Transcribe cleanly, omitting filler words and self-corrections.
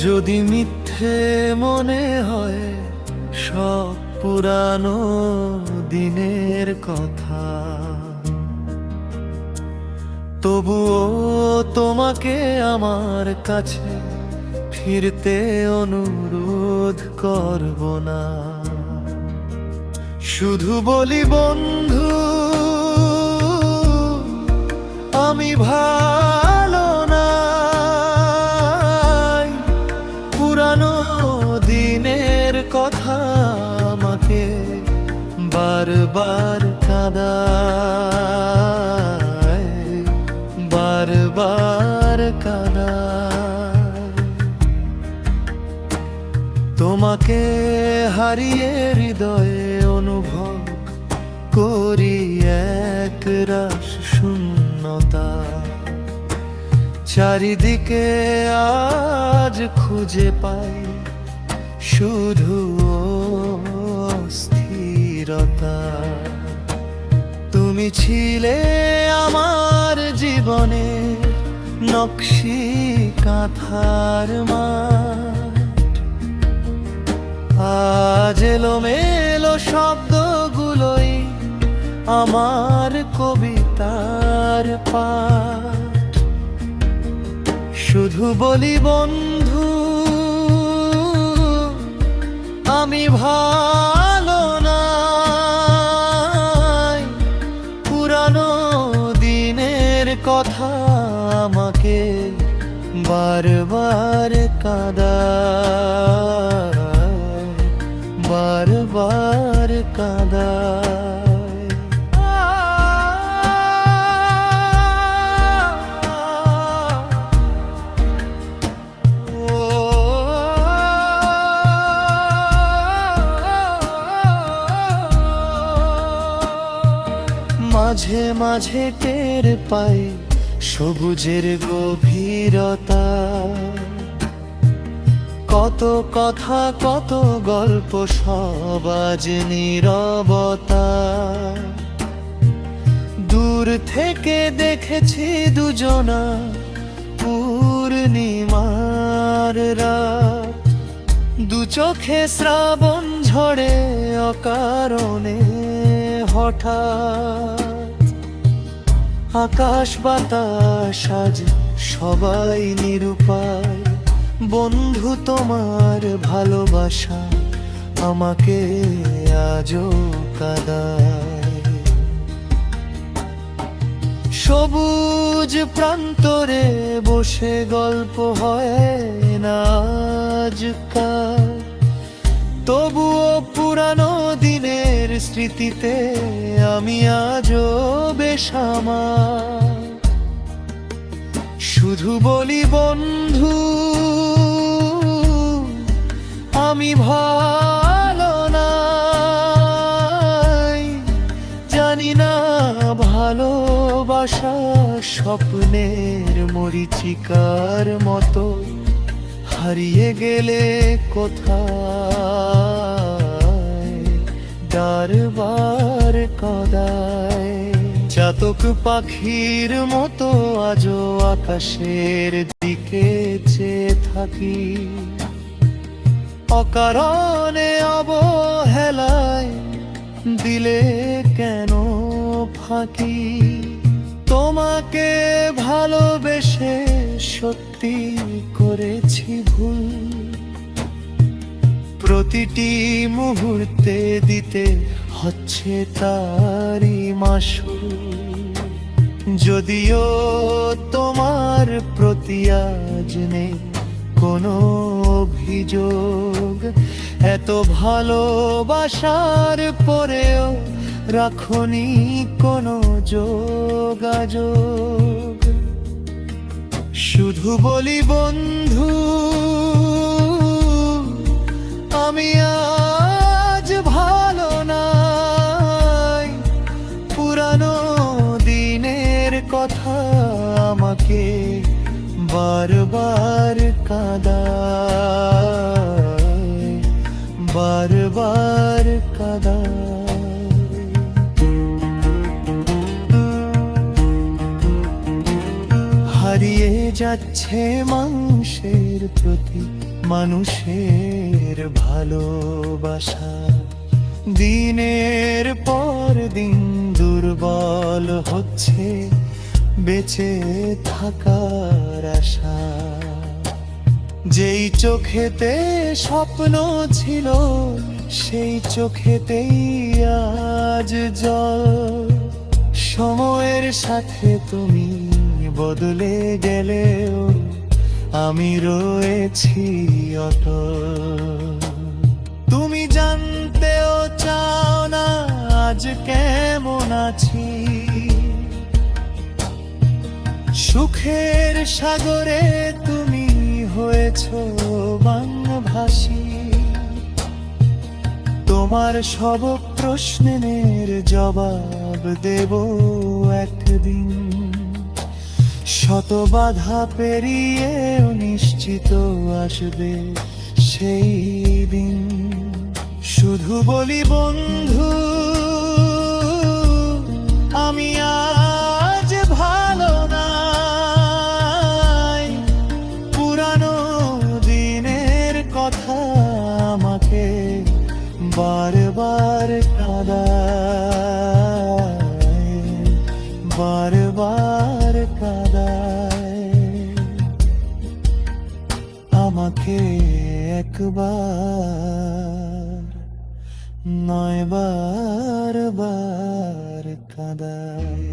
যদি মিথ্যে মনে হয় সব পুরানো দিনের কথা, তবুও তোমাকে আমার কাছে ফিরতে অনুরোধ করব না। শুধু বলি বন্ধু, আমি ভালো নাই। পুরানো দিনের কথা আমাকে বারবার কাঁদায়, বারবার কাঁদায়। তোমাকে হারিয়ে হৃদয়ে অনুভব করি এক রাস শূন্যতা। চারিদিকে আজ খুঁজে পাই শুধু অস্থিরতা। তুমি ছিলে আমার জীবনে নকশি কাঁথার মাঠ। আজ এলোমেলো শব্দগুলোই আমার কবিতার পাঠ। শুধু বলি বন্ধু, আমি ভালো নাই। পুরানো দিনের কথা আমাকে বারবার কাঁদায়, বারবার কাঁদায়। মাঝে মাঝে টের পাই সবুজের গভীরতা। কত কথা কত গল্প সব আজ নীরবতা। দূর থেকে দেখেছি দুজনা পূর্ণিমার রাত। দু চোখে শ্রাবণ ঝরে অকারণে হঠাৎ। আকাশ বাতাস আজ সবাই নিরুপায়। বন্ধু তোমার ভালোবাসা আমাকে আজও কাঁদায়। সবুজ প্রান্তরে বসে গল্প হয় না আজকাল। তবুও পুরানো দিনের স্মৃতিতে আমি আজও বেসামাল। শুধু বলি বন্ধু, আমি ভালো নাই। জানি না ভালোবাসা স্বপ্নের মরীচিকার মতো হারিয়ে গেলে কোথায় বারবার কাঁদায়। চাতক পাখির মতো আজও আকাশের দিকে চেয়ে থাকি। অকারণে অবহেলায় দিলে কেন ফাঁকি। তোমাকে ভালোবেসে সত্যি করেছি ভুল। প্রতিটি মুহূর্তে দিতে হচ্ছে তারই মাসুল। যদিও তোমার প্রতি আজ নেই কোনো অভিযোগ। এত ভালোবাসার পরেও রাখনি কোনো যোগাযোগ। শুধু বলি বন্ধু, আমি আজ ভালো নাই। পুরানো দিনের কথা আমাকে বারবার কাঁদায়, বারবার কাঁদায়। হারিয়ে যাচ্ছে মানুষের প্রতি মানুষের ভালোবাসা দিনের পর দিন দুর্বল হচ্ছে বেঁচে থাকার আশা। যেই চোখেতে স্বপ্ন ছিল সেই চোখেতেই আজ জল। সময়ের সাথে তুমি বদলে গেলেও আমি রয়েছি অটল। তুমি জানতেও চাও না আজ কেমন আছি, সুখের সাগরে তুমি হয়েছো বাংলাভাষী। তোমার সব প্রশ্নের জবাব দেব একদিন, শত বাধা পেরিয়েও নিশ্চিত আসবে সেই দিন। শুধু বলি বন্ধু, আমি আজ ভালো নাই। পুরানো দিনের কথা আমাকে বারবার কাঁদায়, বারবার কাঁদায়। আমাকে একবার নয় বারবার কাঁদায়।